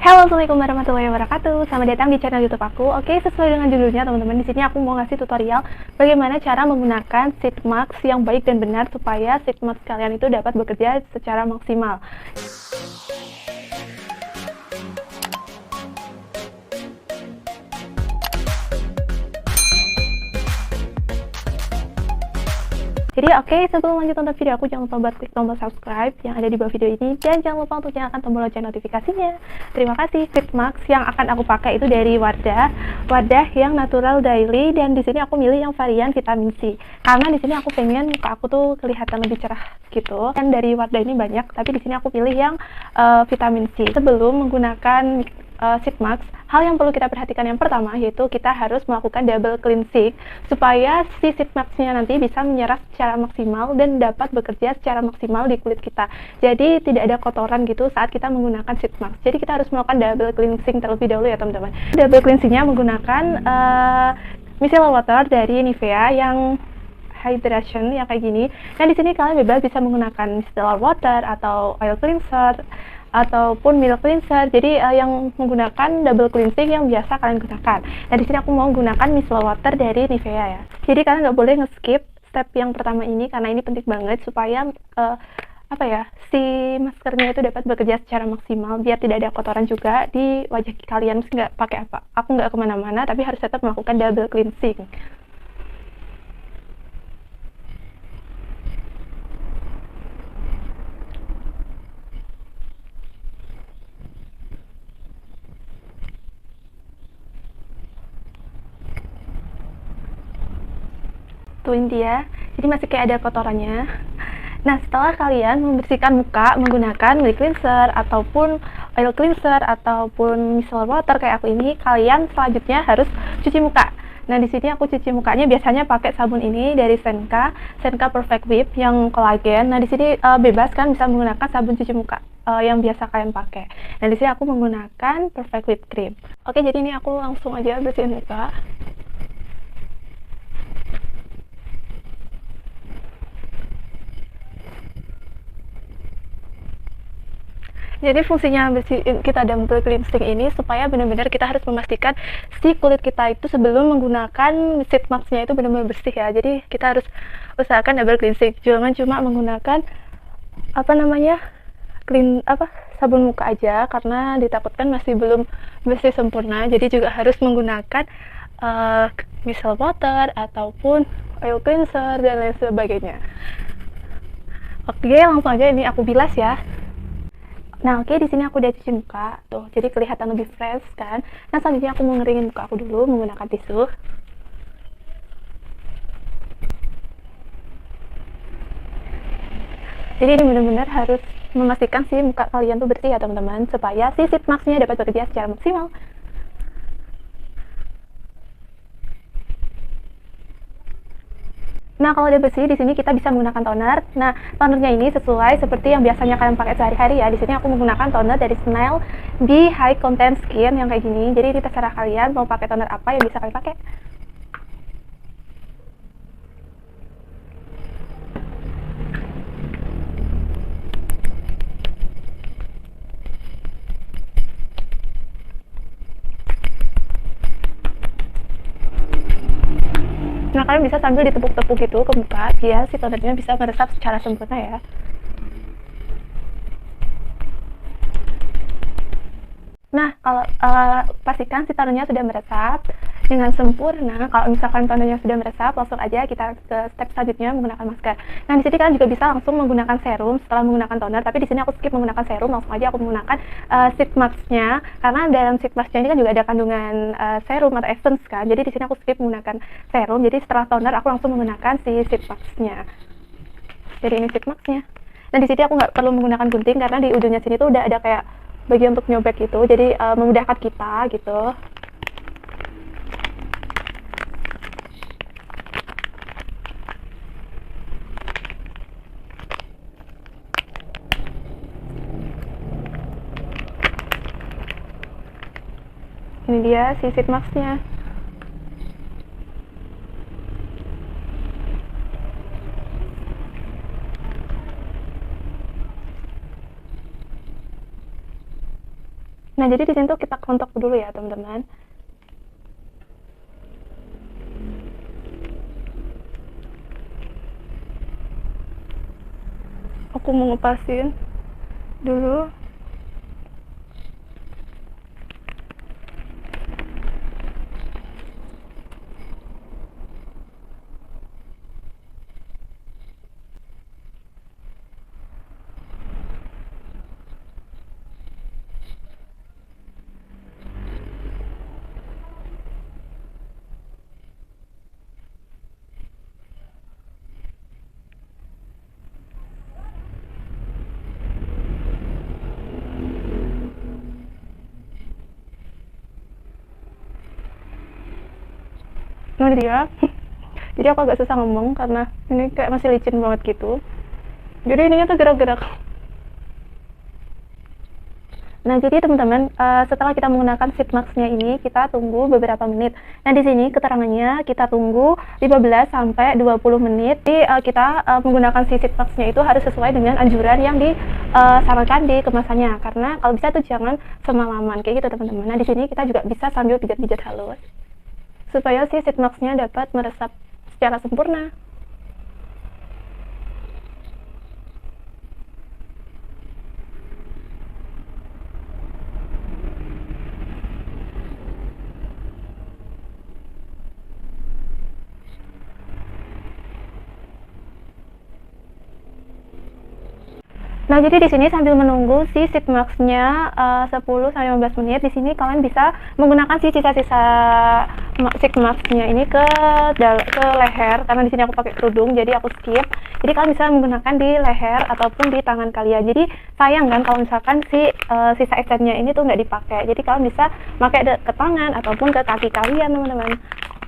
Halo, assalamualaikum warahmatullahi wabarakatuh. Selamat datang di channel YouTube aku. Oke, sesuai dengan judulnya, teman-teman, di sini aku mau ngasih tutorial bagaimana cara menggunakan sheet mask yang baik dan benar supaya sheet mask kalian itu dapat bekerja secara maksimal. Jadi oke, sebelum lanjut nonton video aku, jangan lupa buat klik tombol subscribe yang ada di bawah video ini, dan jangan lupa untuk nyalakan tombol lonceng notifikasinya. Terima kasih. Sheet mask yang akan aku pakai itu dari Wardah yang natural daily, dan di sini aku milih yang varian vitamin C karena di sini aku pengen muka aku tuh kelihatan lebih cerah gitu. Dan dari Wardah ini banyak, tapi di sini aku pilih yang vitamin C. Sebelum menggunakan sheet mask, hal yang perlu kita perhatikan yang pertama yaitu kita harus melakukan double cleansing supaya si sheet masknya nanti bisa menyerap secara maksimal dan dapat bekerja secara maksimal di kulit kita. Jadi tidak ada kotoran gitu saat kita menggunakan sheet mask. Jadi kita harus melakukan double cleansing terlebih dahulu ya teman-teman. Double cleansingnya menggunakan micellar water dari Nivea yang hydration yang kayak gini. Nah di sini kalian bebas bisa menggunakan micellar water atau oil cleanser ataupun milk cleanser. Jadi yang menggunakan double cleansing yang biasa kalian gunakan. Nah di sini aku mau menggunakan micellar water dari Nivea ya. Jadi kalian nggak boleh nge-skip step yang pertama ini karena ini penting banget supaya si maskernya itu dapat bekerja secara maksimal biar tidak ada kotoran juga di wajah kalian. Nggak pakai apa? Aku nggak kemana-mana tapi harus tetap melakukan double cleansing. Dia jadi masih kayak ada kotorannya. Nah setelah kalian membersihkan muka menggunakan milk cleanser ataupun oil cleanser ataupun micellar water kayak aku ini, kalian selanjutnya harus cuci muka. Nah di sini aku cuci mukanya biasanya pakai sabun ini dari Senka Perfect Whip yang kolagen. Nah di sini bebas kan bisa menggunakan sabun cuci muka yang biasa kalian pakai. Nah di sini aku menggunakan Perfect Whip Cream. Oke, jadi ini aku langsung aja bersihin muka. Jadi fungsinya kita double cleansing ini supaya benar-benar kita harus memastikan si kulit kita itu sebelum menggunakan sheet masknya itu benar-benar bersih ya. Jadi kita harus usahakan double cleansing. Jangan cuma menggunakan sabun muka aja karena ditakutkan masih belum bersih sempurna. Jadi juga harus menggunakan micellar water ataupun oil cleanser dan lain sebagainya. Oke, langsung aja ini aku bilas ya. Nah oke, di sini aku udah cuci muka tuh, jadi kelihatan lebih fresh kan. Nah selanjutnya aku mau ngeringin muka aku dulu menggunakan tisu. Jadi ini benar-benar harus memastikan si muka kalian tuh bersih ya teman-teman, supaya si sheet masknya dapat bekerja secara maksimal. Nah, kalau udah bersih, di sini kita bisa menggunakan toner. Nah, tonernya ini sesuai seperti yang biasanya kalian pakai sehari-hari ya. Di sini aku menggunakan toner dari Smile di High Content Skin yang kayak gini. Jadi ini terserah kalian mau pakai toner apa yang bisa kalian pakai. Nah, kalian bisa sambil ditepuk-tepuk gitu ke muka biar si tonernya bisa meresap secara sempurna ya. Nah, kalau pastikan si tonernya sudah meresap dengan sempurna. Kalau misalkan tonernya sudah meresap, langsung aja kita ke step selanjutnya menggunakan masker. Nah, di sini kalian juga bisa langsung menggunakan serum setelah menggunakan toner, tapi di sini aku skip menggunakan serum, langsung aja aku menggunakan sheet masknya karena dalam sheet masknya ini kan juga ada kandungan serum atau essence kan. Jadi di sini aku skip menggunakan serum. Jadi setelah toner aku langsung menggunakan si sheet masknya. Jadi ini sheet masknya. Dan di sini aku nggak perlu menggunakan gunting karena di ujungnya sini tuh udah ada kayak bagian untuk nyobek gitu, jadi memudahkan kita gitu. Ini dia si sheet masknya. Nah, jadi di sini tuh kita kontak dulu ya, teman-teman. Aku mau ngepasin dulu. Nah dia, jadi aku agak susah ngomong karena ini kayak masih licin banget gitu. Jadi ininya tuh gerak-gerak. Nah, jadi teman-teman, setelah kita menggunakan Fitmax-nya ini, kita tunggu beberapa menit. Nah, di sini keterangannya kita tunggu 15 sampai 20 menit. Jadi, kita menggunakan si Fitmax-nya itu harus sesuai dengan anjuran yang disarankan di kemasannya. Karena kalau bisa tuh jangan semalaman kayak gitu, teman-teman. Nah, di sini kita juga bisa sambil pijat-pijat halus supaya si Fitmax-nya dapat meresap secara sempurna. Nah, jadi di sini sambil menunggu si Fitmax-nya 10 sampai 15 menit, di sini kalian bisa menggunakan si sisa-sisa Fitmax-nya ini ke leher, karena di sini aku pakai kerudung, jadi aku skip. Jadi kalian bisa menggunakan di leher ataupun di tangan kalian. Jadi sayang kan kalau misalkan si sisa essence-nya ini tuh nggak dipakai. Jadi kalian bisa pakai ke tangan ataupun ke kaki kalian, teman-teman.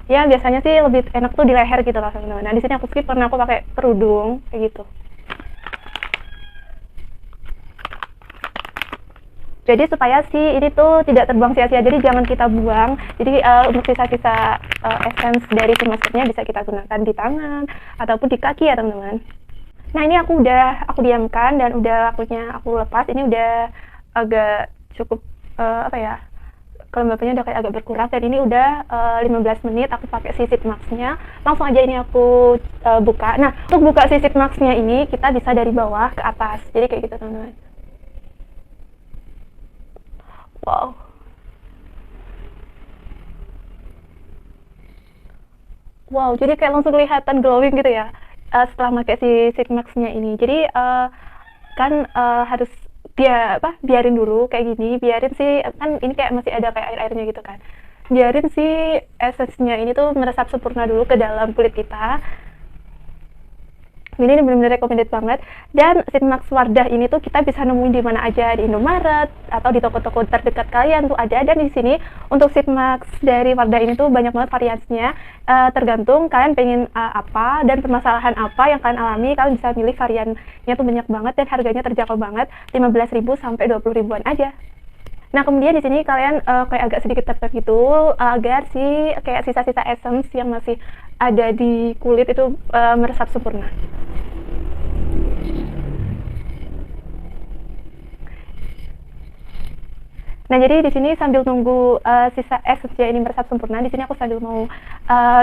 Ya biasanya sih lebih enak tuh di leher gitu lah, teman-teman. Nah, di sini aku skip karena aku pakai kerudung kayak gitu. Jadi supaya si ini tuh tidak terbuang sia-sia, jadi jangan kita buang. Jadi untuk sisa-sisa essence dari si maskernya bisa kita gunakan di tangan ataupun di kaki ya, teman-teman. Nah, ini aku diamkan dan udah aku lepas. Ini udah agak cukup apa ya, kelembapannya udah kayak agak berkurang, dan ini udah 15 menit aku pakai si Fitmax-nya. Langsung aja ini aku buka. Nah, untuk buka si Fitmax-nya ini kita bisa dari bawah ke atas, jadi kayak gitu, teman-teman. Wow. Wow, jadi kayak langsung kelihatan glowing gitu ya setelah pakai si Fitmax-nya ini. Jadi kan harus biarin dulu kayak gini, biarin sih, kan ini kayak masih ada kayak air-airnya gitu kan. Biarin si essence-nya ini tuh meresap sempurna dulu ke dalam kulit kita. Ini benar-benar recommended banget. Dan Fitmax Wardah ini tuh kita bisa nemuin di mana aja, di Indomaret atau di toko-toko terdekat kalian tuh ada. Dan di sini untuk Fitmax dari Wardah ini tuh banyak banget variasinya. Tergantung kalian pengen apa dan permasalahan apa yang kalian alami, kalian bisa milih variannya tuh banyak banget dan harganya terjangkau banget, 15.000 sampai 20 ribuan aja. Nah, kemudian di sini kalian kayak agak sedikit tap gitu agar si kayak sisa-sisa essence yang masih ada di kulit itu meresap sempurna. Nah, jadi di sini sambil nunggu sisa essence-nya ini meresap sempurna, di sini aku sambil mau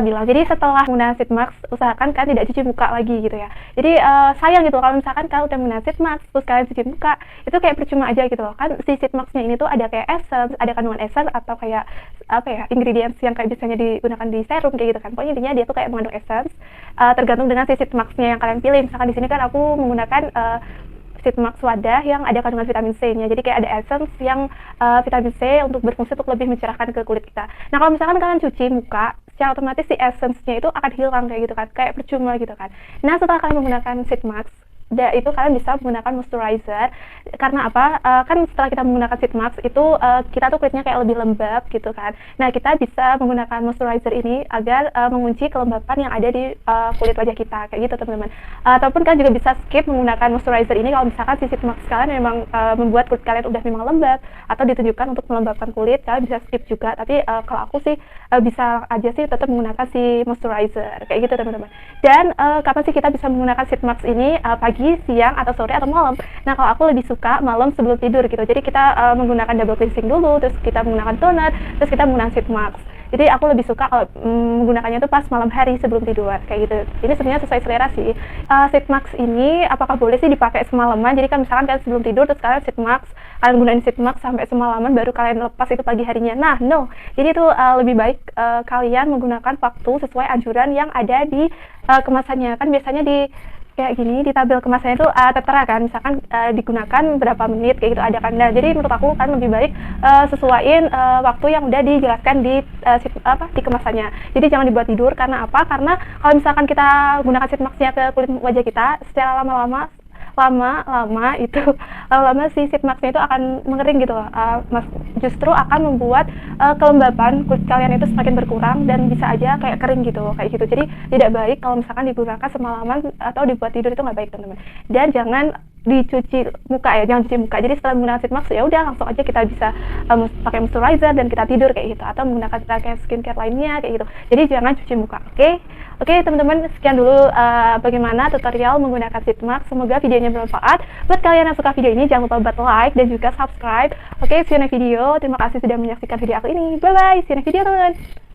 bilang, jadi setelah menggunakan Fitmax, usahakan kalian tidak cuci muka lagi gitu ya. Jadi sayang gitu kalau misalkan kalian udah menggunakan Fitmax terus kalian cuci muka, itu kayak percuma aja gitu loh. Kan si Fitmax-nya ini tuh ada kayak essence, ada kandungan essence atau kayak apa ya, ingredients yang kayak biasanya digunakan di serum kayak gitu kan. Pokoknya intinya dia tuh kayak mengandung essence, tergantung dengan si Fitmax-nya yang kalian pilih. Misalkan di sini kan aku menggunakan Fitmax Wadah yang ada kandungan vitamin C-nya. Jadi kayak ada essence yang vitamin C untuk berfungsi untuk lebih mencerahkan ke kulit kita. Nah, kalau misalkan kalian cuci muka, secara otomatis si essence-nya itu akan hilang kayak gitu kan, kayak percuma gitu kan. Nah, setelah kalian menggunakan Fitmax, itu kalian bisa menggunakan moisturizer. Karena apa? Kan setelah kita menggunakan Fitmax itu kita tuh kulitnya kayak lebih lembab gitu kan. Nah, kita bisa menggunakan moisturizer ini agar mengunci kelembapan yang ada di kulit wajah kita kayak gitu, teman-teman. Ataupun kalian juga bisa skip menggunakan moisturizer ini kalau misalkan si Fitmax kalian memang membuat kulit kalian udah memang lembab atau ditujukan untuk melembabkan kulit, kalian bisa skip juga. Tapi kalau aku sih bisa aja sih tetap menggunakan si moisturizer kayak gitu, teman-teman. Dan kapan sih kita bisa menggunakan Fitmax ini? Pagi pagi, siang, atau sore, atau malam. Nah, kalau aku lebih suka malam sebelum tidur gitu. Jadi kita menggunakan double cleansing dulu, terus kita menggunakan toner, terus kita menggunakan sheet mask. Jadi aku lebih suka kalau menggunakannya itu pas malam hari sebelum tidur kayak gitu. Ini sebenarnya sesuai selera sih. Sheet mask ini apakah boleh sih dipakai semalaman? Jadi kan misalkan kalian sebelum tidur terus kalian sheet mask, kalian gunain sheet mask sampai semalaman baru kalian lepas itu pagi harinya. Nah, no. Jadi itu lebih baik kalian menggunakan waktu sesuai anjuran yang ada di kemasannya. Kan biasanya di kayak gini di tabel kemasannya itu tertera kan, misalkan digunakan berapa menit kayak gitu ada kan. Nah, jadi menurut aku kan lebih baik sesuaiin waktu yang udah dijelaskan di di kemasannya. Jadi jangan dibuat tidur. Karena apa? Karena kalau misalkan kita gunakan sheet masknya ke kulit wajah kita, secara lama-lama si sheet masknya itu akan mengering gitu loh. Justru akan membuat kelembapan kulit kalian itu semakin berkurang dan bisa aja kayak kering gitu kayak gitu. Jadi tidak baik kalau misalkan digunakan semalaman atau dibuat tidur, itu nggak baik teman-teman. Dan jangan dicuci muka ya, jangan cuci muka. Jadi setelah menggunakan sheet mask ya udah langsung aja kita bisa pakai moisturizer dan kita tidur kayak gitu, atau menggunakan skincare lainnya kayak gitu. Jadi jangan cuci muka. Oke, teman-teman, sekian dulu bagaimana tutorial menggunakan sheet mask. Semoga videonya bermanfaat. Buat kalian yang suka video ini, jangan lupa buat like dan juga subscribe. Oke, see you next video. Terima kasih sudah menyaksikan video aku ini. Bye bye, see you next video teman-teman.